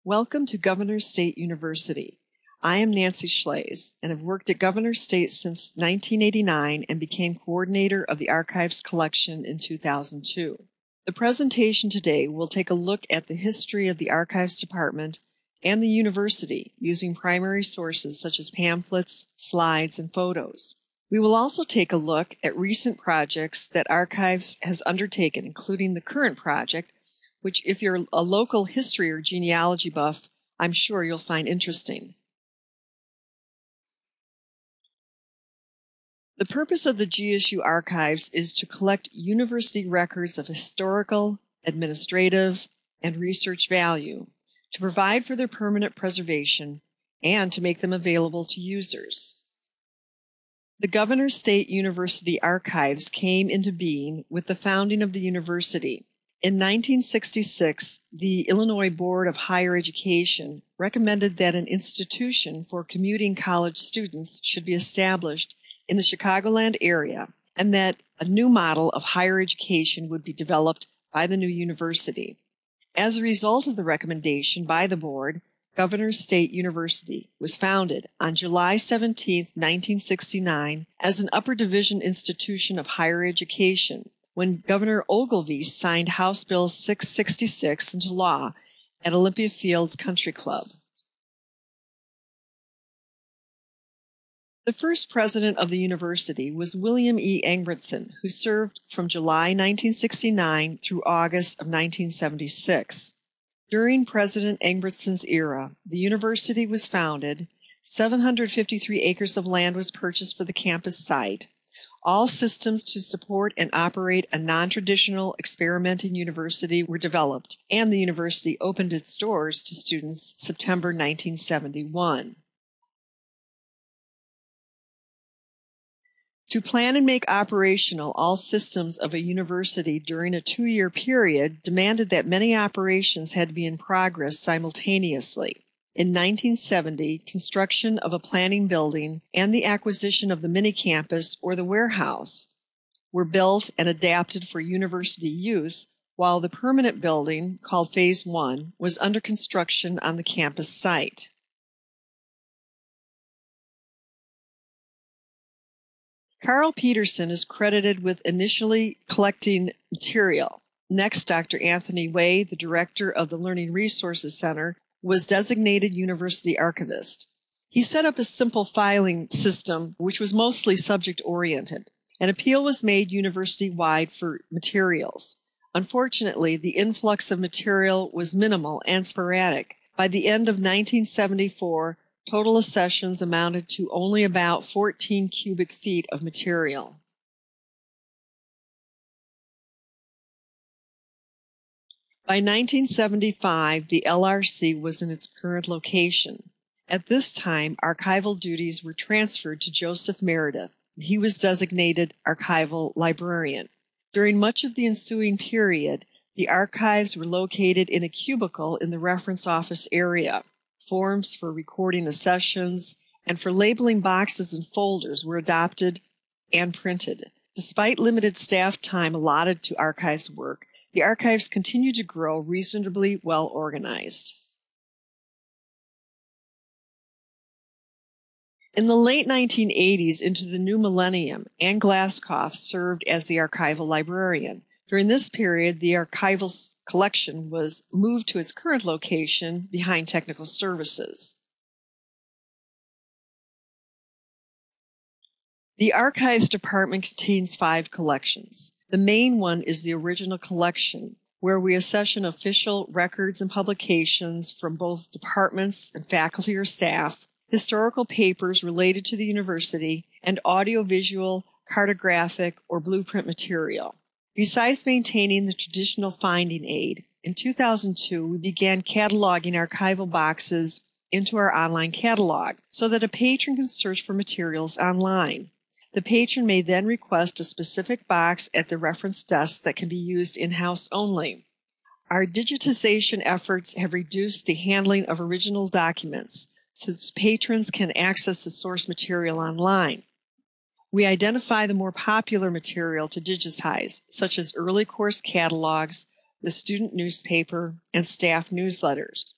Welcome to Governor State University. I am Nancy Schlaze and have worked at Governor State since 1989 and became coordinator of the Archives Collection in 2002. The presentation today will take a look at the history of the Archives Department and the university using primary sources such as pamphlets, slides, and photos. We will also take a look at recent projects that Archives has undertaken, including the current project, which if you're a local history or genealogy buff, I'm sure you'll find interesting. The purpose of the GSU Archives is to collect university records of historical, administrative, and research value, to provide for their permanent preservation, and to make them available to users. The Governor State University Archives came into being with the founding of the university. In 1966, the Illinois Board of Higher Education recommended that an institution for commuting college students should be established in the Chicagoland area and that a new model of higher education would be developed by the new university. As a result of the recommendation by the board, Governor State University was founded on July 17, 1969 as an upper division institution of higher education, when Governor Ogilvie signed House Bill 666 into law at Olympia Fields Country Club. The first president of the university was William E. Engbretson, who served from July 1969 through August of 1976. During President Engbretson's era, the university was founded, 753 acres of land was purchased for the campus site. All systems to support and operate a non-traditional experimenting university were developed, and the university opened its doors to students September 1971. To plan and make operational all systems of a university during a 2-year period demanded that many operations had to be in progress simultaneously. In 1970, construction of a planning building and the acquisition of the mini-campus or the warehouse were built and adapted for university use, while the permanent building, called Phase 1, was under construction on the campus site. Carl Peterson is credited with initially collecting material. Next, Dr. Anthony Way, the director of the Learning Resources Center, was designated university archivist. He set up a simple filing system which was mostly subject-oriented. An appeal was made university-wide for materials. Unfortunately, the influx of material was minimal and sporadic. By the end of 1974, total accessions amounted to only about 14 cubic feet of material. By 1975, the LRC was in its current location. At this time, archival duties were transferred to Joseph Meredith. He was designated Archival Librarian. During much of the ensuing period, the archives were located in a cubicle in the reference office area. Forms for recording accessions and for labeling boxes and folders were adopted and printed. Despite limited staff time allotted to archives work, the archives continue to grow reasonably well organized. In the late 1980s into the new millennium, Ann Glasscoff served as the archival librarian. During this period, the Archival Collection was moved to its current location behind Technical Services. The Archives Department contains 5 collections. The main one is the original collection, where we accession official records and publications from both departments and faculty or staff, historical papers related to the university, and audiovisual, cartographic, or blueprint material. Besides maintaining the traditional finding aid, in 2002 we began cataloging archival boxes into our online catalog so that a patron can search for materials online. The patron may then request a specific box at the reference desk that can be used in-house only. Our digitization efforts have reduced the handling of original documents, since patrons can access the source material online. We identify the more popular material to digitize, such as early course catalogs, the student newspaper, and staff newsletters.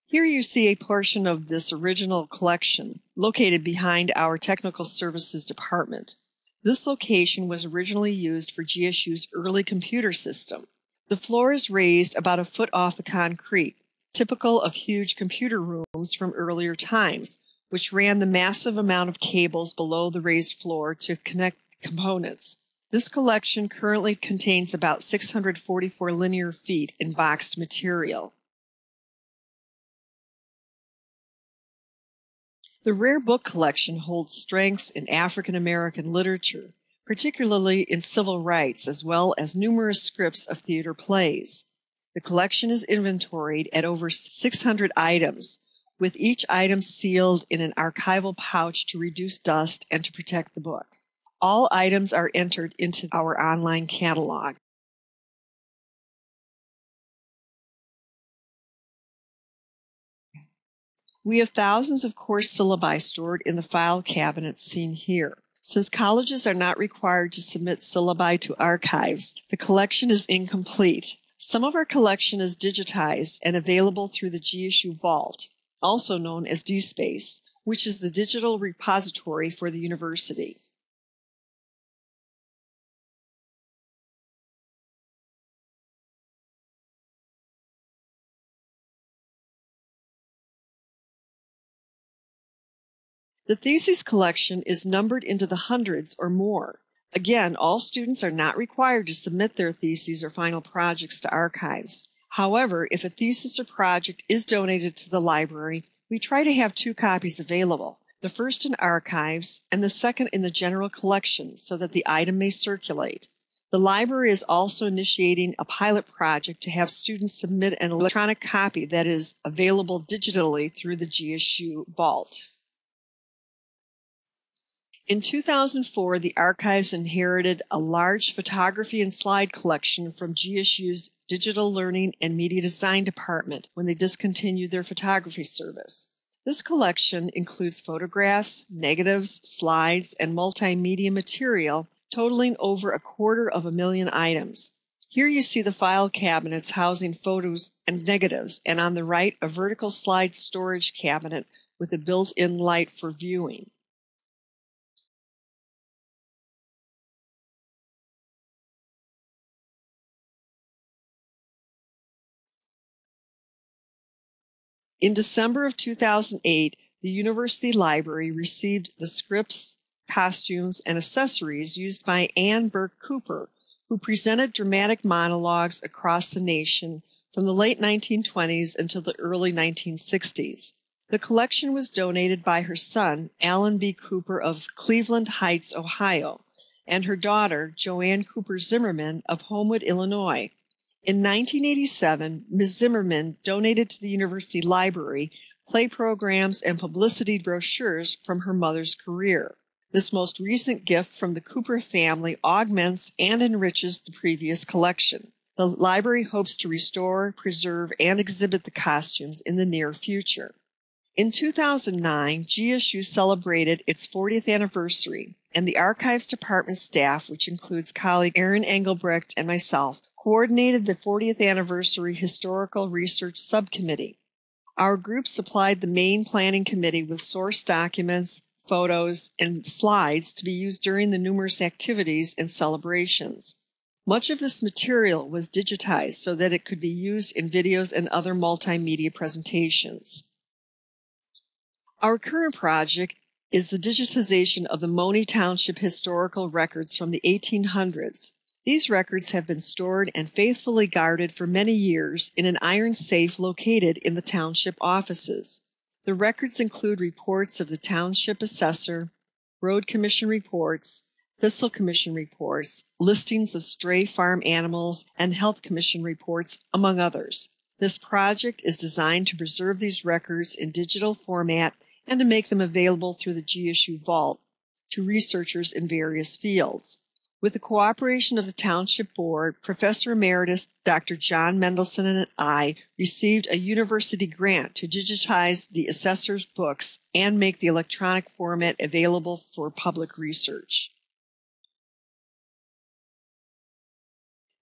Here you see a portion of this original collection located behind our Technical Services Department. This location was originally used for GSU's early computer system. The floor is raised about a foot off the concrete, typical of huge computer rooms from earlier times, which ran the massive amount of cables below the raised floor to connect components. This collection currently contains about 644 linear feet in boxed material. The rare book collection holds strengths in African American literature, particularly in civil rights, as well as numerous scripts of theater plays. The collection is inventoried at over 600 items, with each item sealed in an archival pouch to reduce dust and to protect the book. All items are entered into our online catalog. We have thousands of course syllabi stored in the file cabinets seen here. Since colleges are not required to submit syllabi to archives, the collection is incomplete. Some of our collection is digitized and available through the GSU Vault, also known as DSpace, which is the digital repository for the university. The thesis collection is numbered into the hundreds or more. Again, all students are not required to submit their theses or final projects to archives. However, if a thesis or project is donated to the library, we try to have 2 copies available, the first in archives and the second in the general collection so that the item may circulate. The library is also initiating a pilot project to have students submit an electronic copy that is available digitally through the GSU Vault. In 2004, the archives inherited a large photography and slide collection from GSU's Digital Learning and Media Design Department when they discontinued their photography service. This collection includes photographs, negatives, slides, and multimedia material totaling over 250,000 items. Here you see the file cabinets housing photos and negatives, and on the right, a vertical slide storage cabinet with a built-in light for viewing. In December of 2008, the University Library received the scripts, costumes, and accessories used by Anne Burke Cooper, who presented dramatic monologues across the nation from the late 1920s until the early 1960s. The collection was donated by her son, Alan B. Cooper of Cleveland Heights, Ohio, and her daughter, Joanne Cooper Zimmerman of Homewood, Illinois. In 1987, Ms. Zimmerman donated to the University Library play programs and publicity brochures from her mother's career. This most recent gift from the Cooper family augments and enriches the previous collection. The library hopes to restore, preserve, and exhibit the costumes in the near future. In 2009, GSU celebrated its 40th anniversary, and the Archives Department staff, which includes colleague Erin Engelbrecht and myself, coordinated the 40th Anniversary Historical Research Subcommittee. Our group supplied the main planning committee with source documents, photos, and slides to be used during the numerous activities and celebrations. Much of this material was digitized so that it could be used in videos and other multimedia presentations. Our current project is the digitization of the Monee Township historical records from the 1800s. These records have been stored and faithfully guarded for many years in an iron safe located in the township offices. The records include reports of the township assessor, road commission reports, thistle commission reports, listings of stray farm animals, and health commission reports, among others. This project is designed to preserve these records in digital format and to make them available through the GSU Vault to researchers in various fields. With the cooperation of the Township Board, Professor Emeritus Dr. John Mendelson and I received a university grant to digitize the Assessors Books and make the electronic format available for public research.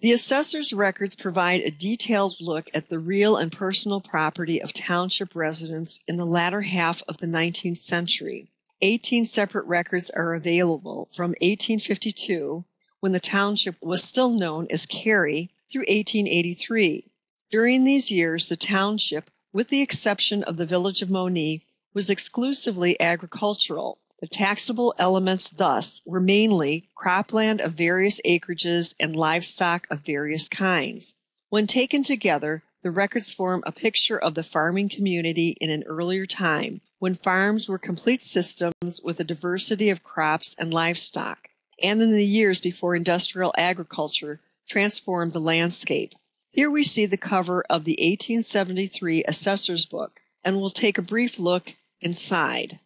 The assessor's records provide a detailed look at the real and personal property of township residents in the latter half of the 19th century. 18 separate records are available from 1852, when the township was still known as Cary, through 1883. During these years, the township, with the exception of the village of Monee, was exclusively agricultural. The taxable elements thus were mainly cropland of various acreages and livestock of various kinds. When taken together, the records form a picture of the farming community in an earlier time, when farms were complete systems with a diversity of crops and livestock, and in the years before industrial agriculture transformed the landscape. Here we see the cover of the 1873 Assessors Book, and we'll take a brief look inside.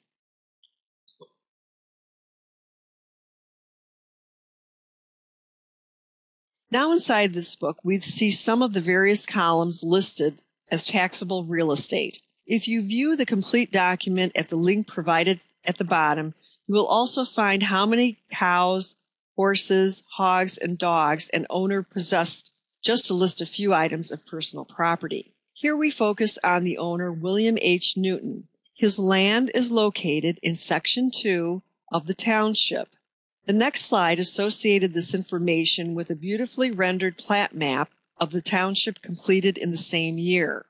Now inside this book, we see some of the various columns listed as taxable real estate. If you view the complete document at the link provided at the bottom, you will also find how many cows, horses, hogs, and dogs an owner possessed, just to list a few items of personal property. Here we focus on the owner, William H. Newton. His land is located in Section 2 of the Township. The next slide associated this information with a beautifully rendered plat map of the township completed in the same year.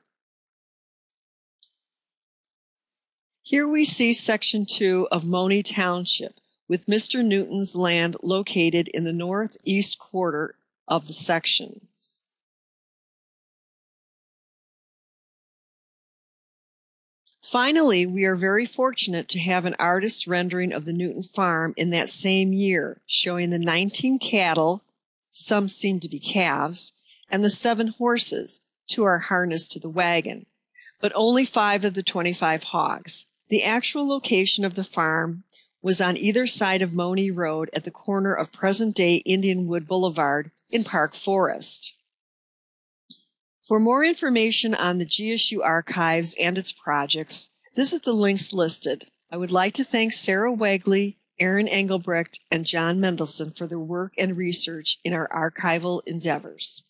Here we see Section 2 of Monee Township, with Mr. Newton's land located in the northeast quarter of the section. Finally, we are very fortunate to have an artist's rendering of the Newton farm in that same year, showing the 19 cattle, some seem to be calves, and the 7 horses, 2 are harnessed to the wagon, but only 5 of the 25 hogs. The actual location of the farm was on either side of Monee Road at the corner of present-day Indianwood Boulevard in Park Forest. For more information on the GSU archives and its projects, visit the links listed. I would like to thank Sarah Wegley, Aaron Engelbrecht, and John Mendelson for their work and research in our archival endeavors.